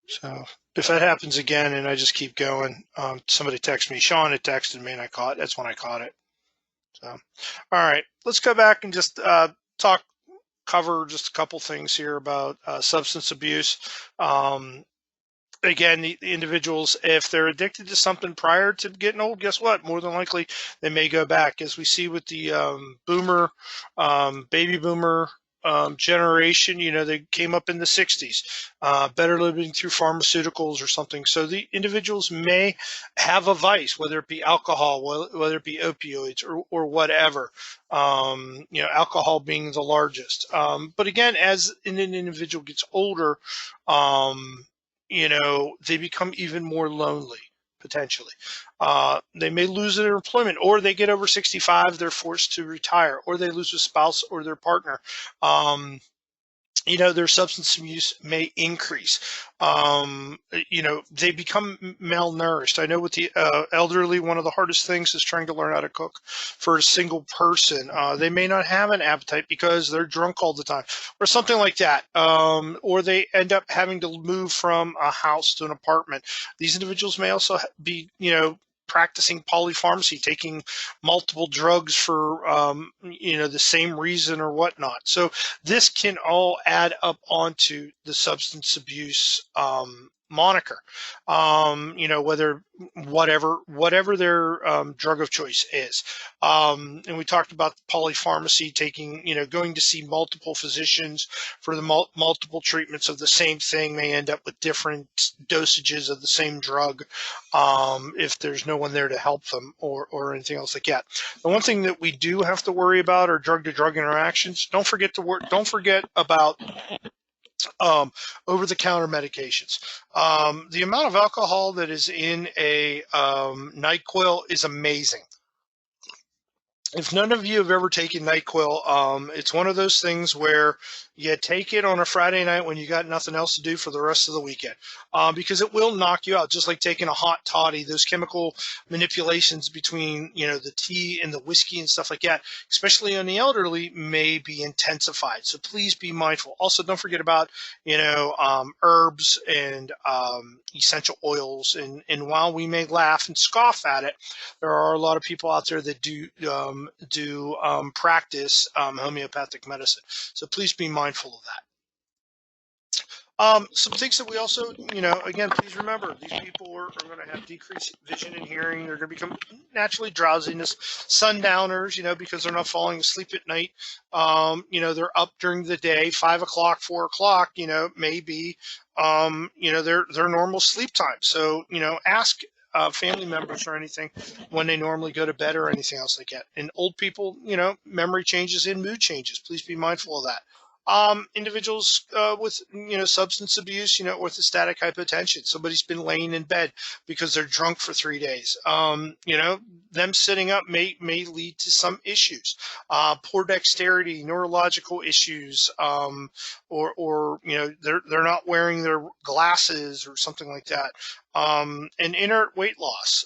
So if that happens again and I just keep going, somebody texted me. Sean had texted me and I caught. That's when I caught it. So, all right, let's go back and just cover just a couple things here about substance abuse. Um, Again, the individuals, if they're addicted to something prior to getting old, guess what? More than likely, they may go back. As we see with the baby boomer generation, they came up in the 60s, better living through pharmaceuticals or something. So the individuals may have a vice, whether it be alcohol, whether it be opioids or whatever. Alcohol being the largest. But again, as an individual gets older, they become even more lonely potentially. They may lose their employment, or they get over 65, they're forced to retire, or they lose a spouse or their partner. Um, their substance abuse may increase. They become malnourished. I know with the elderly, one of the hardest things is trying to learn how to cook for a single person. They may not have an appetite because they're drunk all the time or something like that. Or they end up having to move from a house to an apartment. These individuals may also be, practicing polypharmacy, taking multiple drugs for the same reason or whatnot. So this can all add up onto the substance abuse moniker. Whether whatever their drug of choice is. And we talked about polypharmacy, going to see multiple physicians for the multiple treatments of the same thing, may end up with different dosages of the same drug if there's no one there to help them or anything else like that. The one thing that we do have to worry about are drug-to-drug interactions. Don't forget about over-the-counter medications. The amount of alcohol that is in a NyQuil is amazing. If none of you have ever taken NyQuil, it's one of those things where you take it on a Friday night when you got nothing else to do for the rest of the weekend, because it will knock you out, just like taking a hot toddy. Those chemical manipulations between the tea and the whiskey and stuff like that, especially on the elderly, may be intensified. So please be mindful. Also, don't forget about herbs and essential oils. And while we may laugh and scoff at it, there are a lot of people out there that do practice homeopathic medicine. So please be mindful of that. Some things that we also, again, please remember, these people are going to have decreased vision and hearing. They're going to become naturally drowsiness, sundowners, because they're not falling asleep at night. They're up during the day, 5 o'clock, 4 o'clock, maybe, their normal sleep time. So, ask family members or anything when they normally go to bed or anything else like that. And old people, memory changes and mood changes. Please be mindful of that. Individuals with substance abuse, orthostatic hypotension. Somebody's been laying in bed because they're drunk for 3 days. Them sitting up may lead to some issues. Poor dexterity, neurological issues, or they're not wearing their glasses or something like that. And inert weight loss.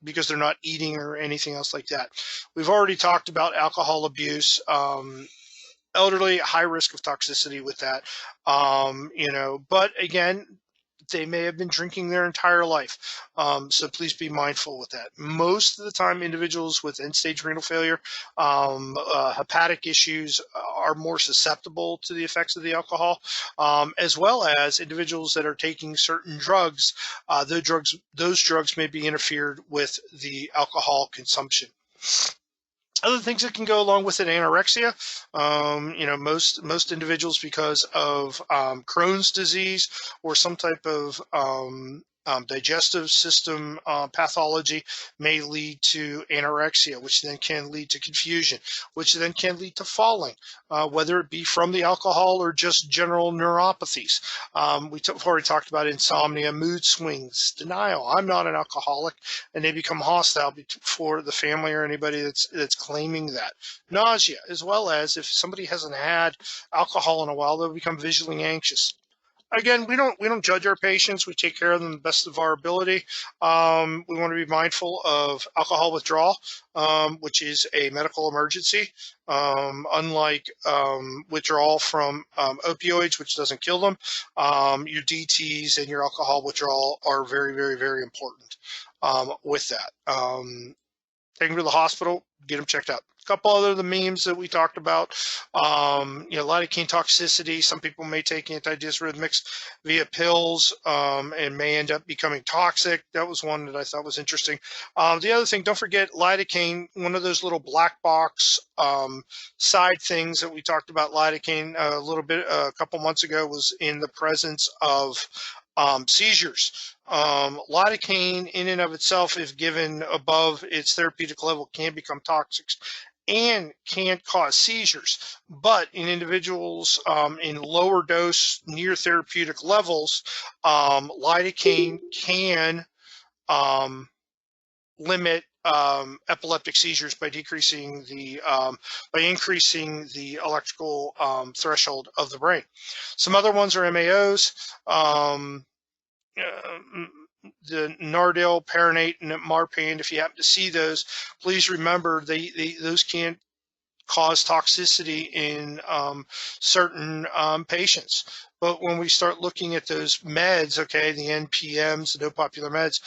Because they're not eating or anything else like that. We've already talked about alcohol abuse. Elderly, high risk of toxicity with that. But again, they may have been drinking their entire life. So please be mindful with that. Most of the time, individuals with end-stage renal failure, hepatic issues are more susceptible to the effects of the alcohol, as well as individuals that are taking certain drugs. Those drugs may be interfered with the alcohol consumption. Other things that can go along with it, anorexia. Most individuals, because of Crohn's disease or some type of digestive system pathology, may lead to anorexia, which then can lead to confusion, which then can lead to falling, whether it be from the alcohol or just general neuropathies. We've already talked about insomnia, mood swings, denial. I'm not an alcoholic, and they become hostile for the family or anybody that's claiming that. Nausea, as well as if somebody hasn't had alcohol in a while, they'll become visually anxious. Again, we don't judge our patients. We take care of them the best of our ability. We want to be mindful of alcohol withdrawal, which is a medical emergency. Unlike withdrawal from opioids, which doesn't kill them, your DTs and your alcohol withdrawal are very, very, very important with that. Take them to the hospital, get them checked out. A couple other the memes that we talked about, lidocaine toxicity. Some people may take antidysrhythmics via pills and may end up becoming toxic. That was one that I thought was interesting. The other thing, don't forget lidocaine, one of those little black box side things that we talked about lidocaine a little bit a couple months ago was in the presence of seizures. Lidocaine in and of itself, if given above its therapeutic level, can become toxic and can cause seizures. But in individuals in lower dose, near therapeutic levels, lidocaine can limit epileptic seizures by decreasing by increasing the electrical threshold of the brain. Some other ones are MAOs. The Nardil, Paranate, and Marpain. If you happen to see those, please remember those can cause toxicity in certain patients. But when we start looking at those meds, okay, the NPMs, the no popular meds,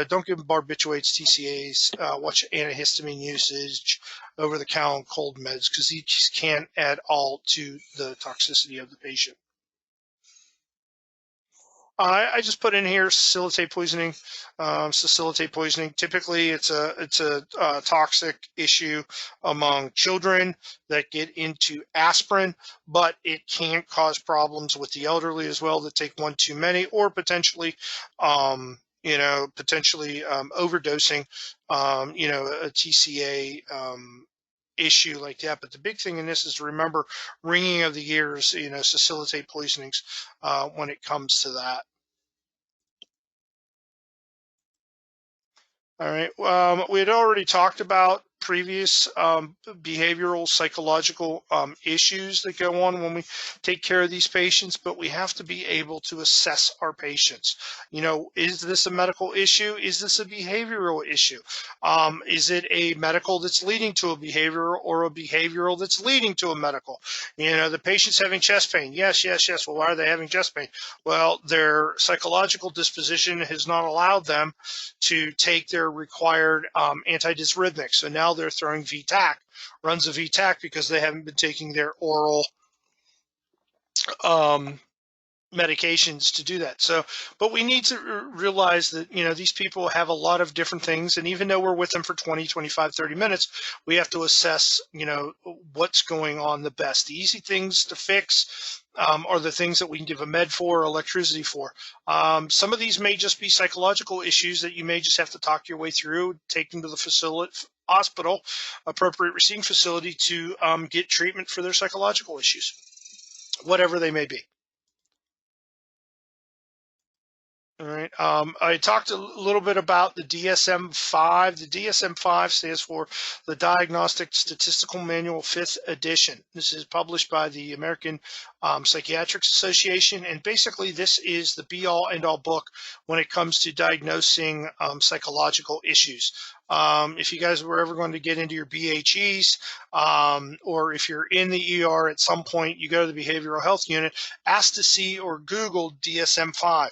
don't give them barbiturates, TCAs. Watch antihistamine usage, over-the-counter cold meds, because these can't add all to the toxicity of the patient. I just put in here salicylate poisoning. Salicylate poisoning. Typically, it's a toxic issue among children that get into aspirin, but it can cause problems with the elderly as well that take one too many, or potentially, overdosing. A TCA. Issue like that. But the big thing in this is to remember ringing of the ears, salicylate poisonings when it comes to that. All right. We had already talked about previous behavioral psychological issues that go on when we take care of these patients, but we have to be able to assess our patients. Is this a medical issue? Is this a behavioral issue? Is it a medical that's leading to a behavioral, or a behavioral that's leading to a medical? The patient's having chest pain. Yes. Well, why are they having chest pain? Well, their psychological disposition has not allowed them to take their required antidysrhythmics. So now they're throwing VTAC, runs of VTAC, because they haven't been taking their oral medications to do that. So, but we need to realize that, these people have a lot of different things. And even though we're with them for 20, 25, 30 minutes, we have to assess, what's going on the best. The easy things to fix are the things that we can give a med for, or electricity for. Some of these may just be psychological issues that you may just have to talk your way through, take them to the hospital, appropriate receiving facility, to get treatment for their psychological issues, whatever they may be. All right. I talked a little bit about the DSM-5. The DSM-5 stands for the Diagnostic Statistical Manual 5th edition. This is published by the American Psychiatrics Association, and basically this is the be-all, end-all book when it comes to diagnosing psychological issues. If you guys were ever going to get into your BHEs, or if you're in the ER at some point, you go to the behavioral health unit, ask to see or Google DSM-5.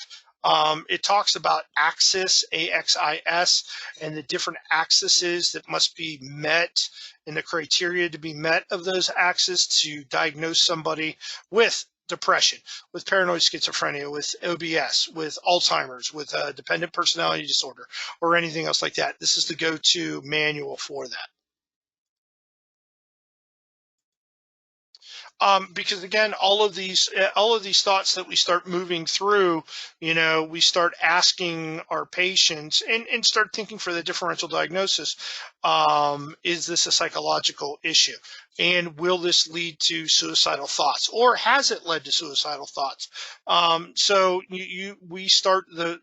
It talks about axis, AXIS, and the different axes that must be met, and the criteria to be met of those axes to diagnose somebody with depression, with paranoid schizophrenia, with OBS, with Alzheimer's, with dependent personality disorder, or anything else like that. This is the go-to manual for that. Because again, all of these thoughts that we start moving through, we start asking our patients and start thinking for the differential diagnosis. Is this a psychological issue? And will this lead to suicidal thoughts, or has it led to suicidal thoughts? We start the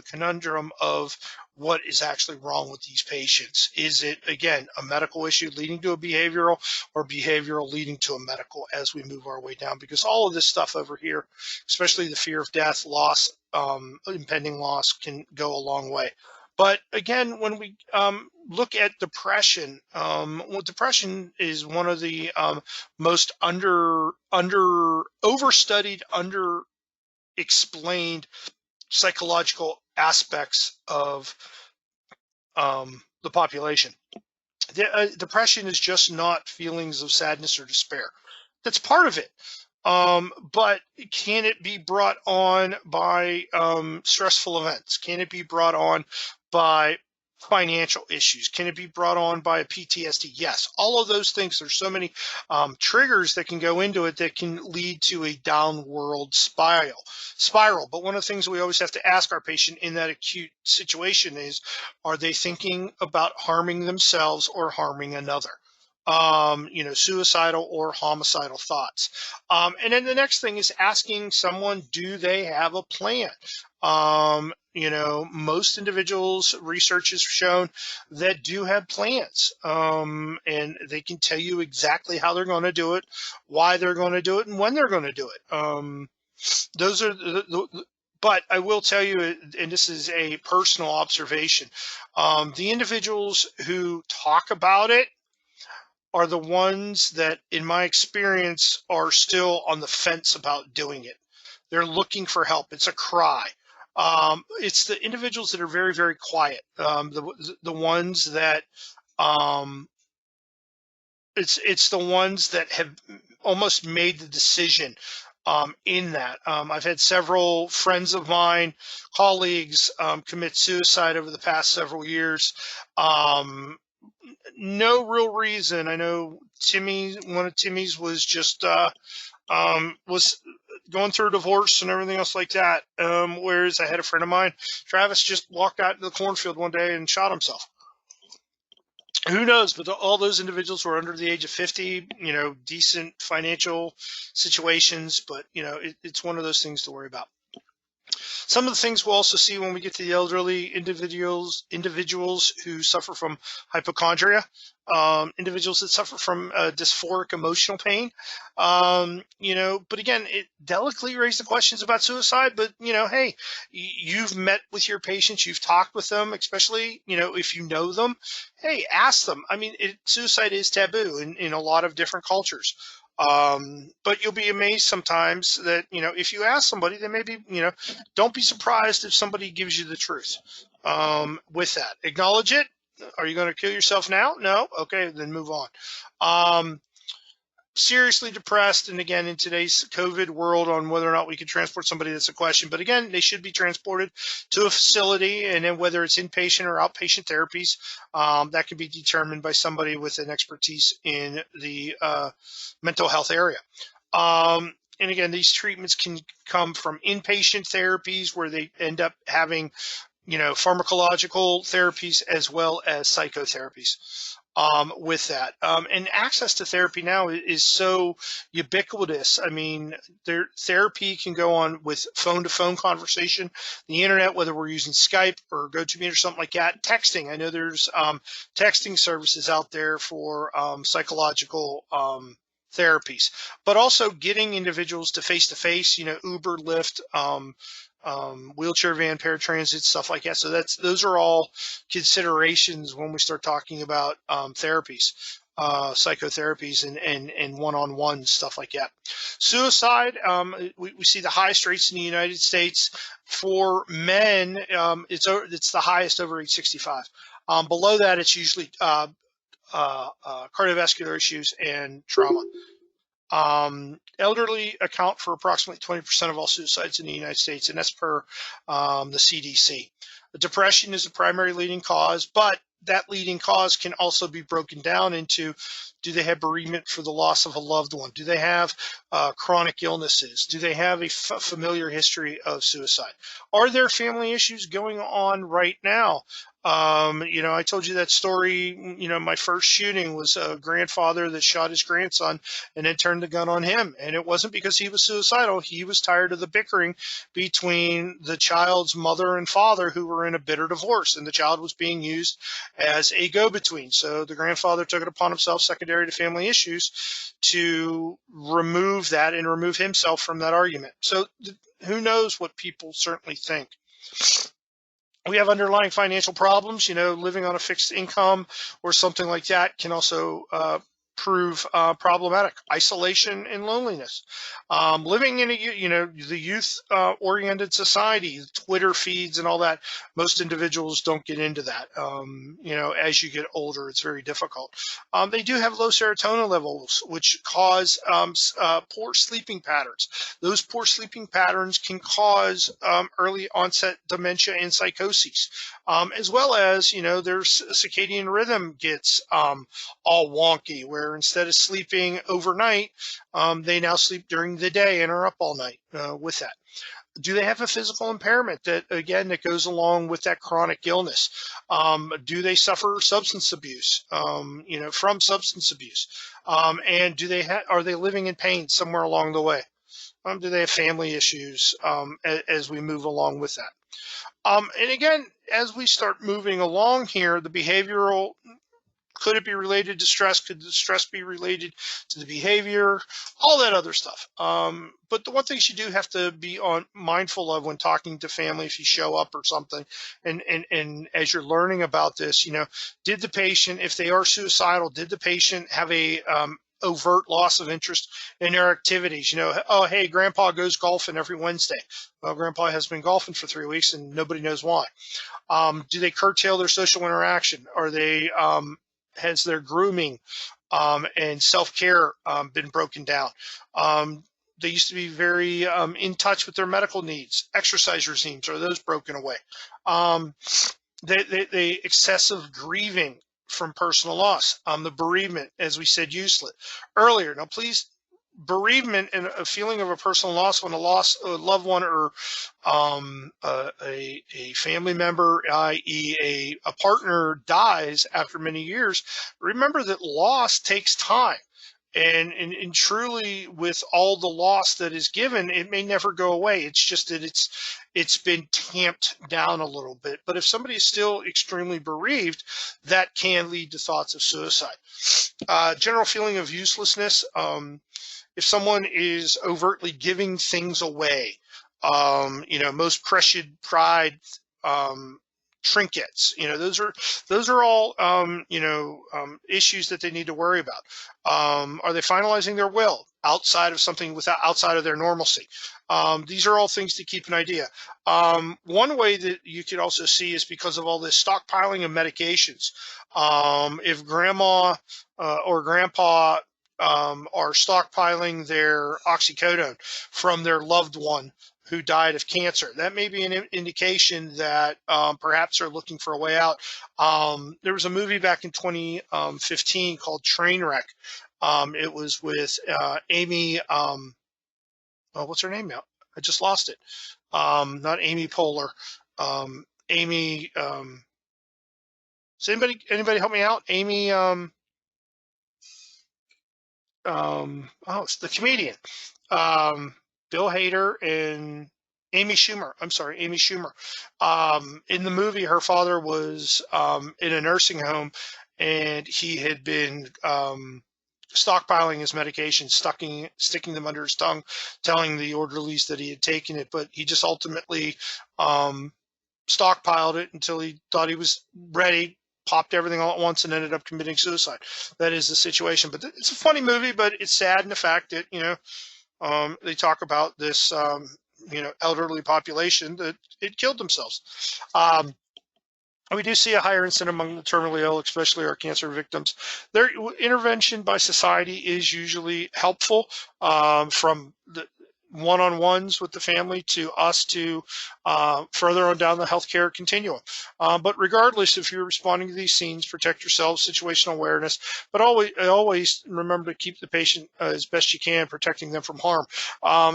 conundrum of what is actually wrong with these patients. Is it, again, a medical issue leading to a behavioral, or behavioral leading to a medical, as we move our way down? Because all of this stuff over here, especially the fear of death, loss, impending loss, can go a long way. But again, when we look at depression, depression is one of the most overstudied, under explained psychological aspects of the population. Depression is just not feelings of sadness or despair. That's part of it. But can it be brought on by stressful events? Can it be brought on by financial issues? Can it be brought on by PTSD? Yes, all of those things. There's so many triggers that can go into it that can lead to a downward spiral. But one of the things we always have to ask our patient in that acute situation is, are they thinking about harming themselves or harming another? Suicidal or homicidal thoughts. And then the next thing is asking someone, do they have a plan? Most individuals, research has shown, that do have plans, and they can tell you exactly how they're going to do it, why they're going to do it, and when they're going to do it. Those are but I will tell you, and this is a personal observation, the individuals who talk about it are the ones that, in my experience, are still on the fence about doing it. They're looking for help. It's a cry. It's the individuals that are very, very quiet. The ones that it's the ones that have almost made the decision in that. I've had several friends of mine, colleagues, commit suicide over the past several years. No real reason. I know one of Timmy's was just was going through a divorce and everything else like that. Whereas I had a friend of mine, Travis, just walked out into the cornfield one day and shot himself. Who knows? But all those individuals were under the age of 50, decent financial situations. But, it's one of those things to worry about. Some of the things we'll also see when we get to the elderly individuals who suffer from hypochondria, individuals that suffer from dysphoric emotional pain. But again, it delicately raised the questions about suicide. But, hey, you've met with your patients, you've talked with them, especially, if you know them. Hey, ask them. I mean, suicide is taboo in a lot of different cultures. But you'll be amazed sometimes that, if you ask somebody, they may be, don't be surprised if somebody gives you the truth. With that, acknowledge it. Are you going to kill yourself now? No. Okay, then move on. Seriously depressed, and again, in today's COVID world, on whether or not we can transport somebody, that's a question. But again, they should be transported to a facility, and then whether it's inpatient or outpatient therapies, that can be determined by somebody with an expertise in the mental health area. And again, these treatments can come from inpatient therapies, where they end up having, pharmacological therapies as well as psychotherapies. With that. And access to therapy now is so ubiquitous. I mean, therapy can go on with phone-to-phone conversation, the internet, whether we're using Skype or GoToMeeting or something like that. Texting. I know there's texting services out there for psychological therapies, but also getting individuals to face-to-face, Uber, Lyft, wheelchair van, paratransit, stuff like that. So those are all considerations when we start talking about therapies, psychotherapies, and one-on-one stuff like that. Suicide, we see the highest rates in the United States for men. It's the highest over age 65. Below that, it's usually cardiovascular issues and trauma. Elderly account for approximately 20% of all suicides in the United States, and that's per the CDC. Depression is the primary leading cause, but that leading cause can also be broken down into, do they have bereavement for the loss of a loved one? Do they have chronic illnesses? Do they have a familiar history of suicide? Are there family issues going on right now? I told you that story. My first shooting was a grandfather that shot his grandson and then turned the gun on him. And it wasn't because he was suicidal. He was tired of the bickering between the child's mother and father, who were in a bitter divorce, and the child was being used as a go-between. So the grandfather took it upon himself, secondary to family issues, to remove that and remove himself from that argument. So who knows what people certainly think. We have underlying financial problems. Living on a fixed income or something like that can also prove problematic. Isolation and loneliness. Living in the youth oriented society, Twitter feeds and all that. Most individuals don't get into that. As you get older, it's very difficult. They do have low serotonin levels, which cause poor sleeping patterns. Those poor sleeping patterns can cause early onset dementia and psychoses, as well as, their circadian rhythm gets all wonky, where instead of sleeping overnight, they now sleep during the day and are up all night with that. Do they have a physical impairment that goes along with that chronic illness? Do they suffer substance abuse, from substance abuse? And are they living in pain somewhere along the way? Do they have family issues as we move along with that? And again, as we start moving along here, the behavioral, could it be related to stress? Could the stress be related to the behavior? All that other stuff. But the one thing you do have to be mindful of when talking to family, if you show up or something, and as you're learning about this, did the patient, if they are suicidal, did the patient have a overt loss of interest in their activities? Oh, hey, grandpa goes golfing every Wednesday. Well, grandpa has been golfing for 3 weeks and nobody knows why. Do they curtail their social interaction? Are they has their grooming and self-care been broken down? They used to be very in touch with their medical needs. Exercise regimes, are those broken away? They excessive grieving from personal loss. The bereavement, as we said, useless earlier. Now, please, bereavement and a feeling of a personal loss when a loved one or a family member, i.e. a partner, dies after many years, remember that loss takes time. And truly, with all the loss that is given, it may never go away. It's just that it's been tamped down a little bit. But if somebody is still extremely bereaved, that can lead to thoughts of suicide. General feeling of uselessness. If someone is overtly giving things away, most precious pride, trinkets, those are all, issues that they need to worry about. Are they finalizing their will outside of their normalcy? These are all things to keep an idea. One way that you could also see is because of all this stockpiling of medications. If grandma or grandpa are stockpiling their oxycodone from their loved one who died of cancer, that may be an indication that perhaps they're looking for a way out. There was a movie back in 2015 called Trainwreck. It was with Amy, what's her name now? I just lost it. Not Amy Poehler. Amy, does anybody help me out? Amy, it's the comedian, Bill Hader and Amy Schumer. I'm sorry, Amy Schumer. In the movie, her father was in a nursing home, and he had been stockpiling his medications, sticking them under his tongue, telling the orderlies that he had taken it, but he just ultimately stockpiled it until he thought he was ready, popped everything all at once, and ended up committing suicide. That is the situation. But it's a funny movie, but it's sad in the fact that, they talk about this, elderly population that it killed themselves. We do see a higher incidence among the terminally ill, especially our cancer victims. Their intervention by society is usually helpful from one-on-ones with the family to us to further on down the healthcare continuum. But regardless, if you're responding to these scenes, protect yourself, situational awareness, but always remember to keep the patient as best you can, protecting them from harm.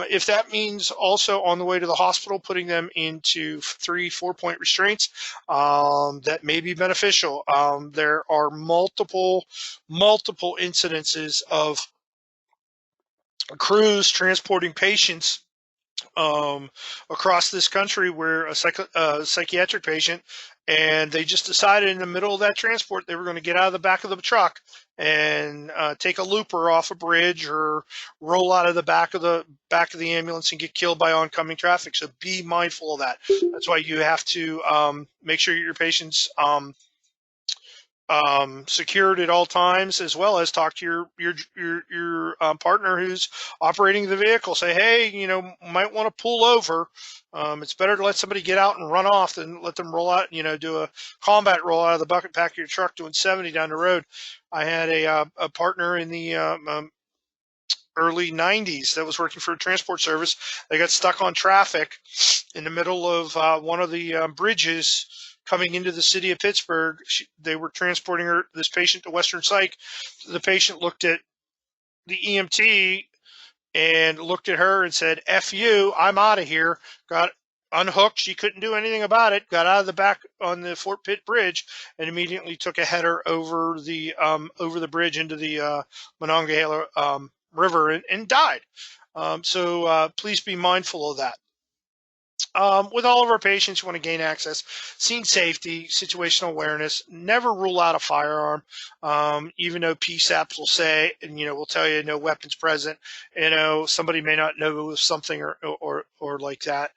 If that means also on the way to the hospital, putting them into 3-4 point restraints, that may be beneficial. There are multiple incidences of crews transporting patients across this country where a psychiatric patient, and they just decided in the middle of that transport they were going to get out of the back of the truck and take a looper off a bridge or roll out of the back of the ambulance and get killed by oncoming traffic. So be mindful of that. That's why you have to make sure your patients secured at all times, as well as talk to your partner who's operating the vehicle. Say, hey, might want to pull over. It's better to let somebody get out and run off than let them roll out, do a combat roll out of the bucket pack of your truck doing 70 down the road. I had a partner in the early 90s that was working for a transport service. They got stuck on traffic in the middle of one of the bridges coming into the city of Pittsburgh. They were transporting this patient to Western Psych. The patient looked at the EMT and looked at her and said, F you, I'm out of here. Got unhooked. She couldn't do anything about it. Got out of the back on the Fort Pitt Bridge and immediately took a header over the bridge into the Monongahela River and died. So please be mindful of that. With all of our patients, you want to gain access, scene safety, situational awareness. Never rule out a firearm, even though PSAPs will say, and will tell you no weapons present. Somebody may not know something or like that.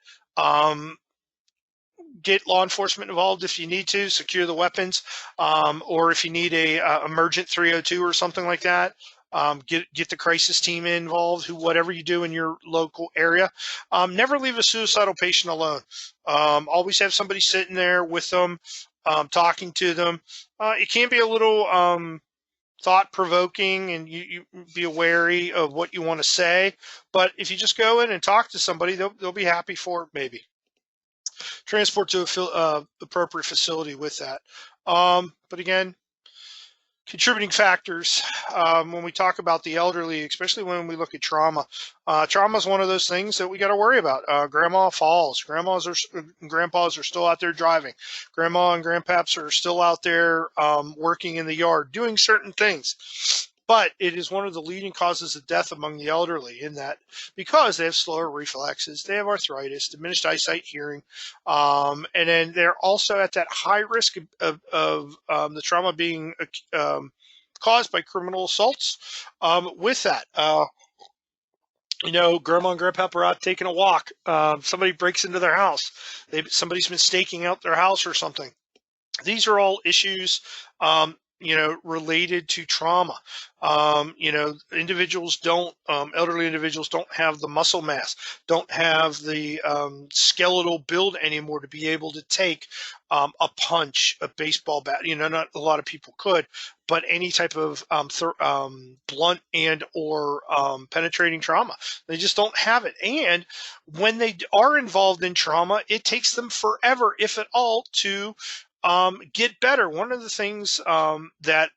Get law enforcement involved if you need to secure the weapons, or if you need a emergent 302 or something like that. Get the crisis team involved, whatever you do in your local area. Never leave a suicidal patient alone. Always have somebody sitting there with them, talking to them. It can be a little thought-provoking, and you be wary of what you want to say. But if you just go in and talk to somebody, they'll be happy for it, maybe. Transport to a appropriate facility with that. But again, contributing factors when we talk about the elderly, especially when we look at trauma. Trauma is one of those things that we got to worry about. Grandma falls. Grandpas are still out there driving. Grandma and grandpaps are still out there working in the yard, doing certain things. But it is one of the leading causes of death among the elderly, in that because they have slower reflexes, they have arthritis, diminished eyesight, hearing, and then they're also at that high risk of the trauma being caused by criminal assaults. With that, grandma and grandpa are out taking a walk. Somebody breaks into their house. Somebody's been staking out their house or something. These are all issues related to trauma. Elderly individuals don't have the muscle mass, don't have the skeletal build anymore to be able to take a punch, a baseball bat. Not a lot of people could, but any type of blunt and or penetrating trauma, they just don't have it. And when they are involved in trauma, it takes them forever, if at all, to get better. One of the things that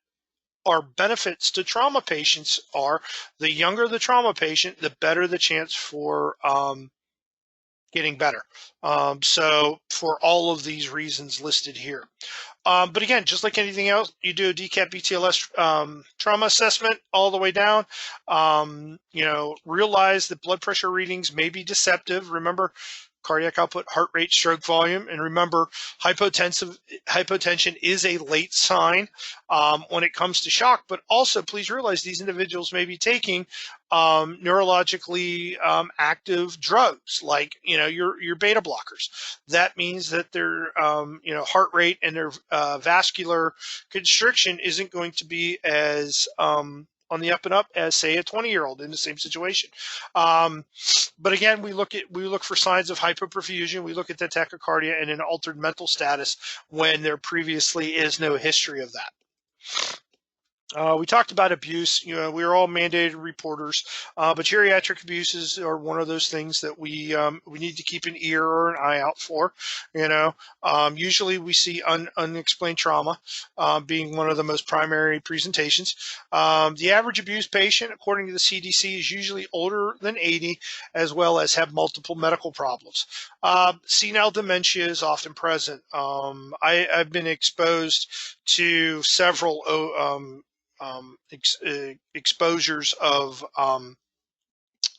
are benefits to trauma patients are the younger the trauma patient, the better the chance for getting better. So for all of these reasons listed here. But again, just like anything else, you do a DCAT BTLS trauma assessment all the way down. Realize that blood pressure readings may be deceptive. Remember, cardiac output, heart rate, stroke volume, and remember, hypotension is a late sign when it comes to shock. But also, please realize these individuals may be taking neurologically active drugs, like your beta blockers. That means that their heart rate and their vascular constriction isn't going to be as on the up and up as, say, a 20-year-old in the same situation. But again, we look for signs of hypoperfusion. We look at the tachycardia and an altered mental status when there previously is no history of that. We talked about abuse. We are all mandated reporters, but geriatric abuses are one of those things that we need to keep an ear or an eye out for. Usually we see unexplained trauma being one of the most primary presentations. The average abuse patient, according to the CDC, is usually older than 80, as well as have multiple medical problems. Senile dementia is often present. I've been exposed to several exposures of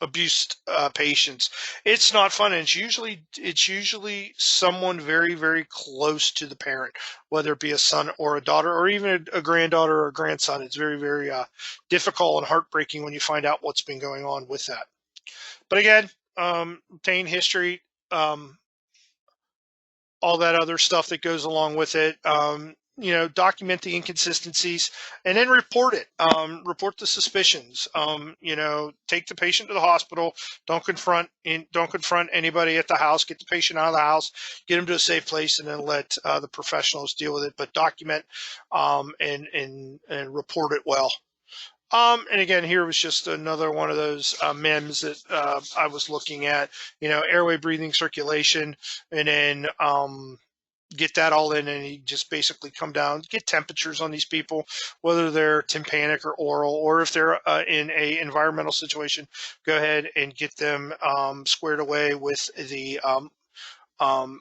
abused patients. It's not fun, and it's usually someone very, very close to the parent, whether it be a son or a daughter, or even a granddaughter or a grandson. It's very, very difficult and heartbreaking when you find out what's been going on with that. But again, pain history. All that other stuff that goes along with it. Document the inconsistencies and then report it. Report the suspicions. Take the patient to the hospital. Don't confront anybody at the house. Get the patient out of the house. Get them to a safe place, and then let the professionals deal with it. But document and report it well. And again, here was just another one of those MEMS that I was looking at. Airway, breathing, circulation, and then get that all in, and you just basically come down, get temperatures on these people, whether they're tympanic or oral, or if they're in a environmental situation, go ahead and get them squared away with the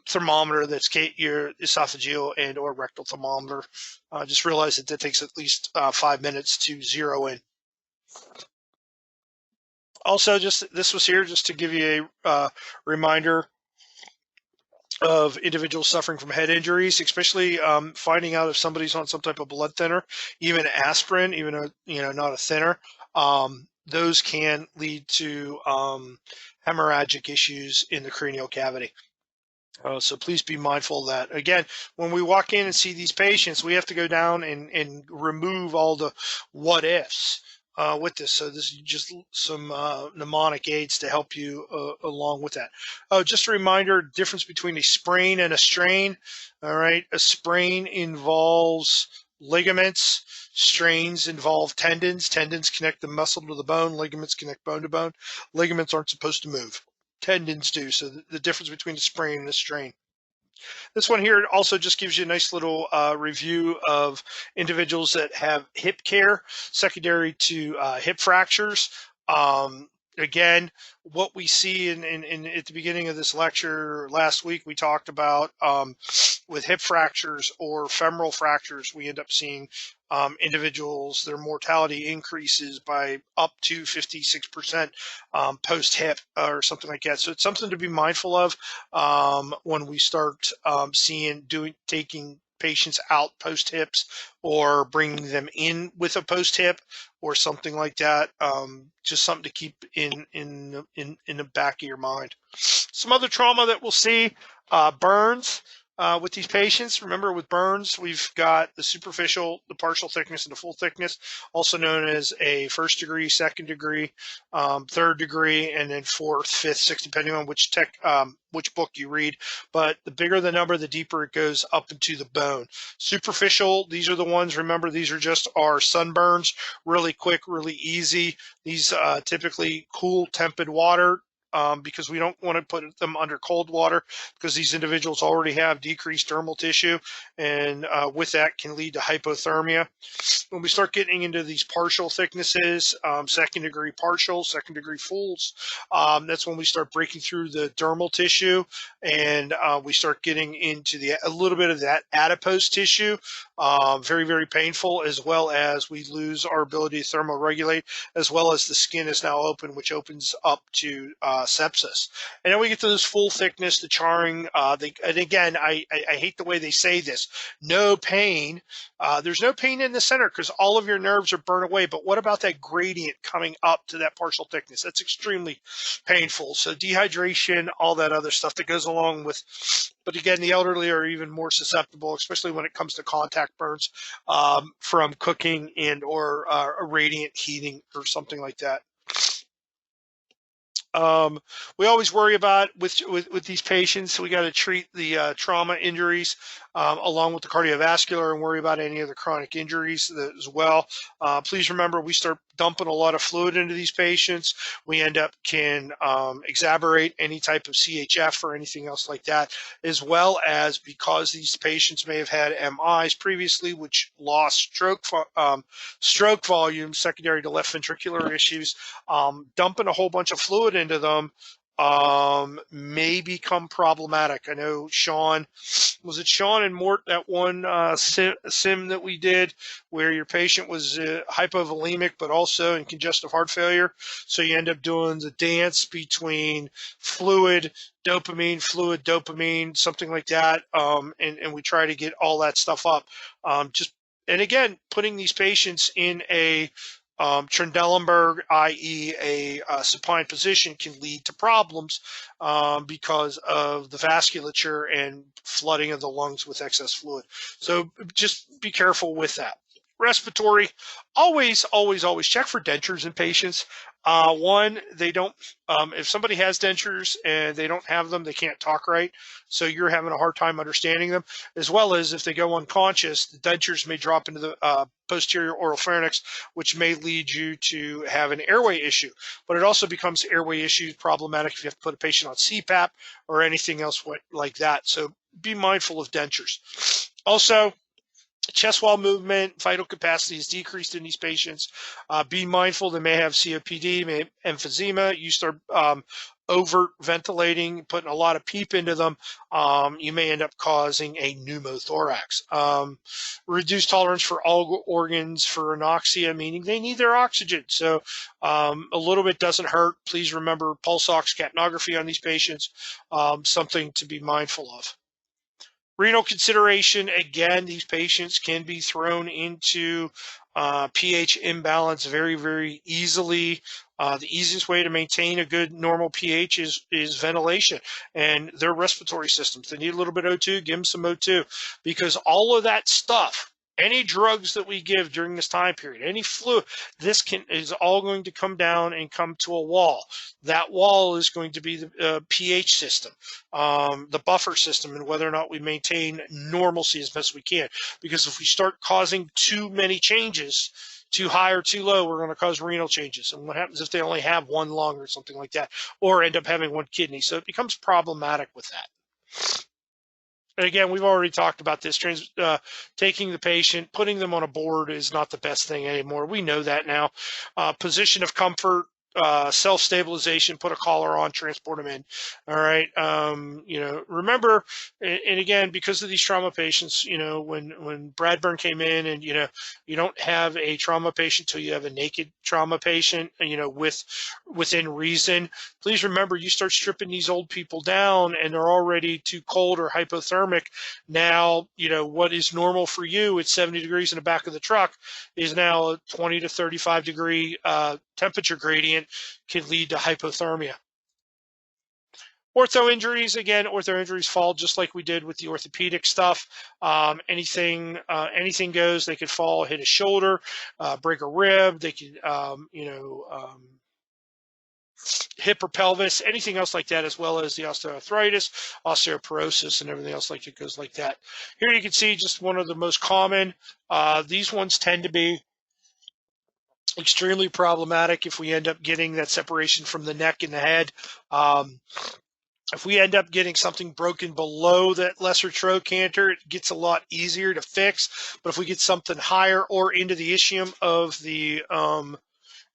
thermometer that's your esophageal and or rectal thermometer. Just realize that takes at least 5 minutes to zero in. Also, this was here just to give you a reminder of individuals suffering from head injuries, especially finding out if somebody's on some type of blood thinner, even aspirin, even not a thinner. Those can lead to hemorrhagic issues in the cranial cavity. So please be mindful of that. Again, when we walk in and see these patients, we have to go down and remove all the what ifs with this. So this is just some mnemonic aids to help you along with that. Oh, just a reminder, difference between a sprain and a strain. All right, a sprain involves ligaments. Strains involve tendons. Tendons connect the muscle to the bone. Ligaments connect bone to bone. Ligaments aren't supposed to move. Tendons do. So the difference between a sprain and a strain. This one here also just gives you a nice little review of individuals that have hip care secondary to hip fractures. Again, what we see in at the beginning of this lecture last week, we talked about with hip fractures or femoral fractures, we end up seeing individuals, their mortality increases by up to 56% post hip or something like that. So it's something to be mindful of when we start taking patients out post hips or bringing them in with a post hip or something like that. Just something to keep in the back of your mind. Some other trauma that we'll see, burns. With these patients, remember with burns, we've got the superficial, the partial thickness, and the full thickness, also known as a first degree, second degree, third degree, and then fourth, fifth, sixth, depending on which book you read. But the bigger the number, the deeper it goes up into the bone. Superficial, these are the ones, remember, these are just our sunburns, really quick, really easy. These typically cool, tepid water. Because we don't want to put them under cold water because these individuals already have decreased dermal tissue, and with that can lead to hypothermia. When we start getting into these partial thicknesses, second degree partial, second degree fulls, that's when we start breaking through the dermal tissue, and we start getting into a little bit of that adipose tissue. Very, very painful, as well as we lose our ability to thermoregulate, as well as the skin is now open, which opens up to sepsis. And then we get to this full thickness, the charring. And again, I hate the way they say this. No pain. There's no pain in the center because all of your nerves are burned away. But what about that gradient coming up to that partial thickness? That's extremely painful. So dehydration, all that other stuff that goes along with. But again, the elderly are even more susceptible, especially when it comes to contact burns from cooking and or radiant heating or something like that. We always worry about with these patients. We got to treat the trauma injuries along with the cardiovascular, and worry about any other chronic injuries as well. Please remember, we start dumping a lot of fluid into these patients. We end up can exacerbate any type of CHF or anything else like that, as well as because these patients may have had MIs previously, which lost stroke volume secondary to left ventricular issues. Dumping a whole bunch of fluid into them may become problematic. I know was it Sean and Mort, that one sim that we did where your patient was hypovolemic but also in congestive heart failure, so you end up doing the dance between fluid dopamine, something like that, and we try to get all that stuff up. And again, putting these patients in a Trendelenburg, i.e. a supine position, can lead to problems because of the vasculature and flooding of the lungs with excess fluid. So just be careful with that. Respiratory, always check for dentures in patients. One, they don't, if somebody has dentures and they don't have them, they can't talk right. So you're having a hard time understanding them, as well as if they go unconscious, the dentures may drop into the posterior oral pharynx, which may lead you to have an airway issue. But it also becomes airway issue problematic if you have to put a patient on CPAP or anything else like that. So be mindful of dentures. Also, chest wall movement, vital capacity is decreased in these patients. Be mindful they may have COPD, may have emphysema. You start over ventilating, putting a lot of PEEP into them, you may end up causing a pneumothorax. Reduced tolerance for all organs for anoxia, meaning they need their oxygen. So a little bit doesn't hurt. Please remember pulse ox capnography on these patients, something to be mindful of. Renal consideration, again, these patients can be thrown into pH imbalance very easily. The easiest way to maintain a good normal pH is ventilation and their respiratory systems. They need a little bit of O2, give them some O2, because all of that stuff, any drugs that we give during this time period, any fluid, is all going to come down and come to a wall. That wall is going to be the pH system, the buffer system, and whether or not we maintain normalcy as best we can. Because if we start causing too many changes, too high or too low, we're going to cause renal changes. And what happens if they only have one lung or something like that, or end up having one kidney? So it becomes problematic with that. And again, we've already talked about this. Taking the patient, putting them on a board is not the best thing anymore. We know that now. Position of comfort, self-stabilization, put a collar on, transport them in. All right. Remember, and again, because of these trauma patients, when Bradburn came in, and, you don't have a trauma patient till you have a naked trauma patient, within reason. Please remember, you start stripping these old people down and they're already too cold or hypothermic. Now, what is normal for you, it's 70 degrees in the back of the truck, is now a 20 to 35 degree temperature gradient, can lead to hypothermia. Ortho injuries, again, ortho injuries fall just like we did with the orthopedic stuff. Anything goes. They could fall, hit a shoulder, break a rib. They could, hip or pelvis, anything else like that, as well as the osteoarthritis, osteoporosis, and everything else like it goes like that. Here you can see just one of the most common. These ones tend to be extremely problematic if we end up getting that separation from the neck and the head. If we end up getting something broken below that lesser trochanter, it gets a lot easier to fix. But if we get something higher or into the ischium of the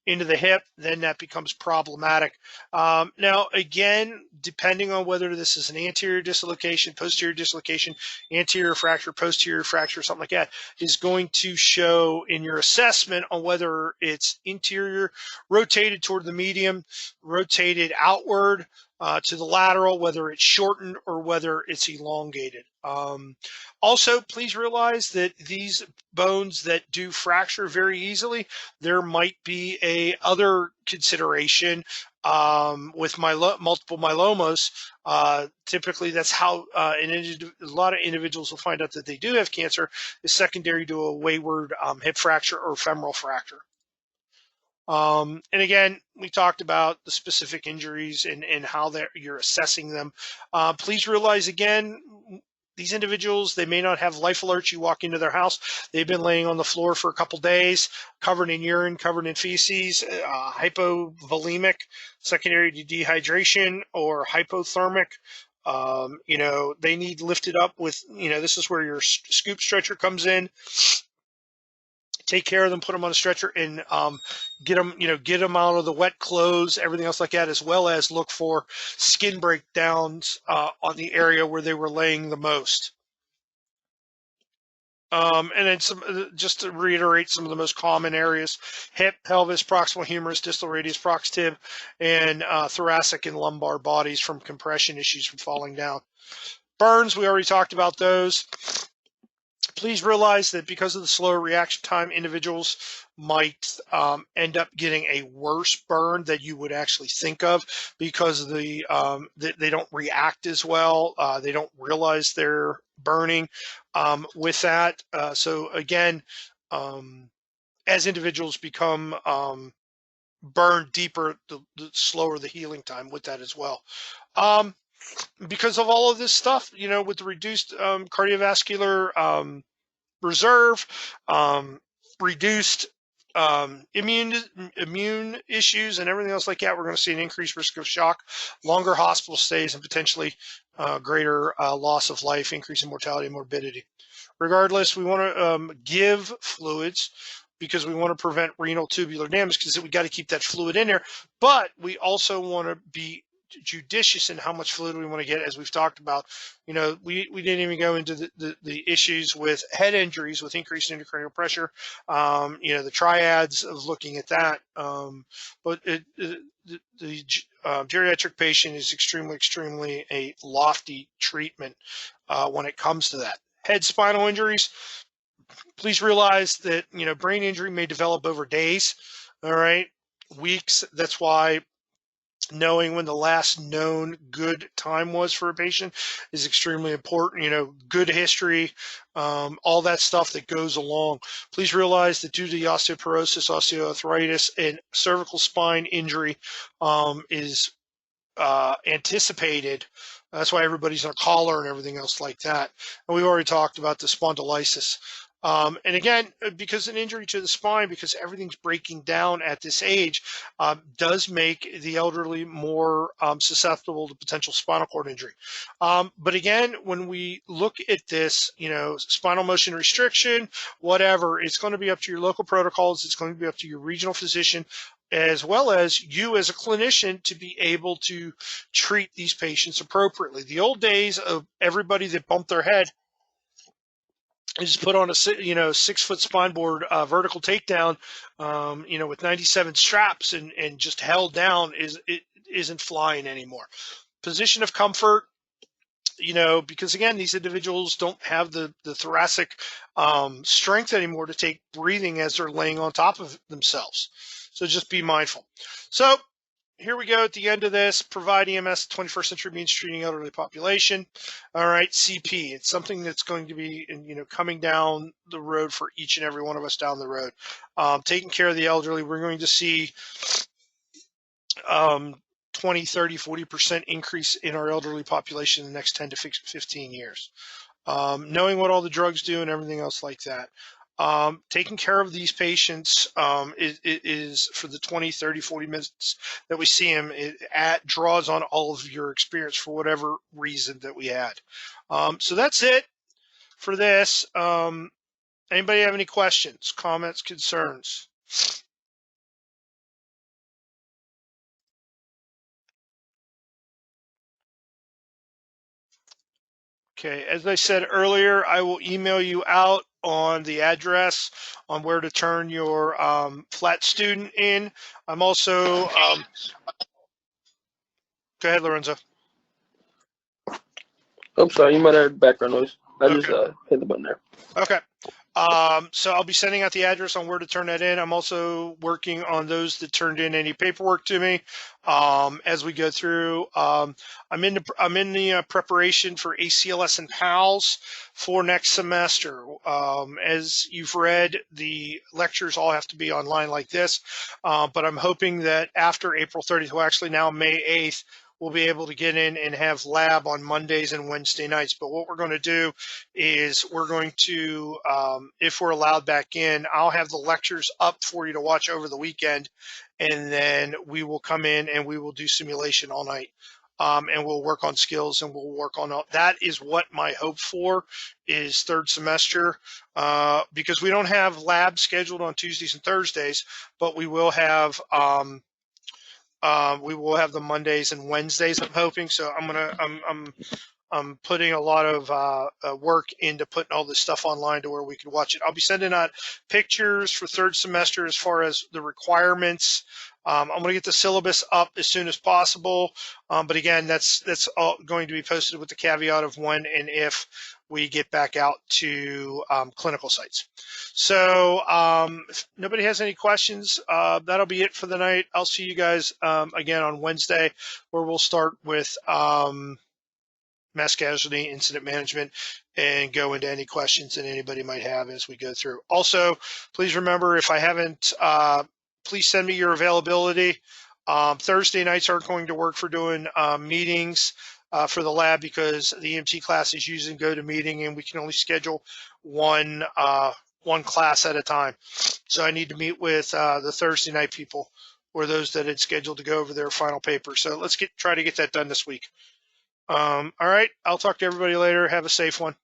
into the hip, then that becomes problematic. Now, again, depending on whether this is an anterior dislocation, posterior dislocation, anterior fracture, posterior fracture, something like that, is going to show in your assessment on whether it's interior, rotated toward the medium, rotated outward to the lateral, whether it's shortened or whether it's elongated. Also, please realize that these bones that do fracture very easily, there might be a other consideration with multiple myelomas. Typically, that's how a lot of individuals will find out that they do have cancer, is secondary to a wayward hip fracture or femoral fracture. And again, we talked about the specific injuries and how you're assessing them. Please realize, again, these individuals, they may not have life alerts. You walk into their house, they've been laying on the floor for a couple days, covered in urine, covered in feces, hypovolemic, secondary to dehydration, or hypothermic. They need lifted up with, this is where your scoop stretcher comes in. Take care of them, put them on a stretcher, and get them out of the wet clothes, everything else like that, as well as look for skin breakdowns on the area where they were laying the most. And then just to reiterate some of the most common areas: hip, pelvis, proximal humerus, distal radius, prox tib, and thoracic and lumbar bodies from compression issues from falling down. Burns, we already talked about those. Please realize that because of the slower reaction time, individuals might end up getting a worse burn that you would actually think of, because of they don't react as well. They don't realize they're burning with that. So again, as individuals become burned deeper, the slower the healing time with that as well. Because of all of this stuff, with the reduced cardiovascular reserve, reduced immune issues, and everything else like that, we're going to see an increased risk of shock, longer hospital stays, and potentially greater loss of life, increase in mortality and morbidity. Regardless, we want to give fluids because we want to prevent renal tubular damage, because we got to keep that fluid in there. But we also want to be judicious in how much fluid we want to get, as we've talked about. We didn't even go into the issues with head injuries with increased intracranial pressure, the triads of looking at that. But the geriatric patient is extremely a lofty treatment when it comes to that. Head spinal injuries, please realize that brain injury may develop over days, all right, weeks. That's why knowing when the last known good time was for a patient is extremely important. Good history, all that stuff that goes along. Please realize that due to the osteoporosis, osteoarthritis, and cervical spine injury is anticipated. That's why everybody's on a collar and everything else like that. And we've already talked about the spondylitis. And again, because an injury to the spine, because everything's breaking down at this age, does make the elderly more susceptible to potential spinal cord injury. But again, when we look at this, spinal motion restriction, whatever, it's going to be up to your local protocols. It's going to be up to your regional physician, as well as you as a clinician, to be able to treat these patients appropriately. The old days of everybody that bumped their head is put on a 6-foot spine board vertical takedown, with 97 straps and just held down, isn't flying anymore. Position of comfort, because again, these individuals don't have the thoracic strength anymore to take breathing as they're laying on top of themselves. So just be mindful. So here we go at the end of this. Provide EMS 21st century means treating elderly population. All right, CP. It's something that's going to be, coming down the road for each and every one of us down the road. Taking care of the elderly, we're going to see 20, 30, 40% increase in our elderly population in the next 10 to 15 years. Knowing what all the drugs do and everything else like that. Taking care of these patients is for the 20, 30, 40 minutes that we see them, it draws on all of your experience for whatever reason that we had. So that's it for this. Anybody have any questions, comments, concerns? Okay, as I said earlier, I will email you out on the address on where to turn your flat student in. I'm also, go ahead, Lorenzo. I'm sorry, you might have heard background noise. I just hit the button there. Okay. So I'll be sending out the address on where to turn that in. I'm also working on those that turned in any paperwork to me as we go through. I'm in the preparation for ACLS and PALS for next semester. As you've read, the lectures all have to be online like this, but I'm hoping that after April 30th, well, actually now May 8th, we'll be able to get in and have lab on Mondays and Wednesday nights. But what we're going to do is we're going to, if we're allowed back in, I'll have the lectures up for you to watch over the weekend, and then we will come in and we will do simulation all night. And we'll work on skills and we'll work on all that is what my hope for is third semester, because we don't have labs scheduled on Tuesdays and Thursdays, but we will have the Mondays and Wednesdays. I'm hoping so. I'm putting a lot of work into putting all this stuff online to where we can watch it. I'll be sending out pictures for third semester as far as the requirements. I'm going to get the syllabus up as soon as possible. But again, that's all going to be posted with the caveat of when and if we get back out to clinical sites. So if nobody has any questions, that'll be it for the night. I'll see you guys again on Wednesday, where we'll start with mass casualty incident management and go into any questions that anybody might have as we go through. Also, please remember, if I haven't, please send me your availability. Thursday nights aren't going to work for doing meetings for the lab, because the EMT classes usually go to meeting and we can only schedule one class at a time. So I need to meet with the Thursday night people, or those that had scheduled to go over their final paper. So let's try to get that done this week. All right. I'll talk to everybody later. Have a safe one.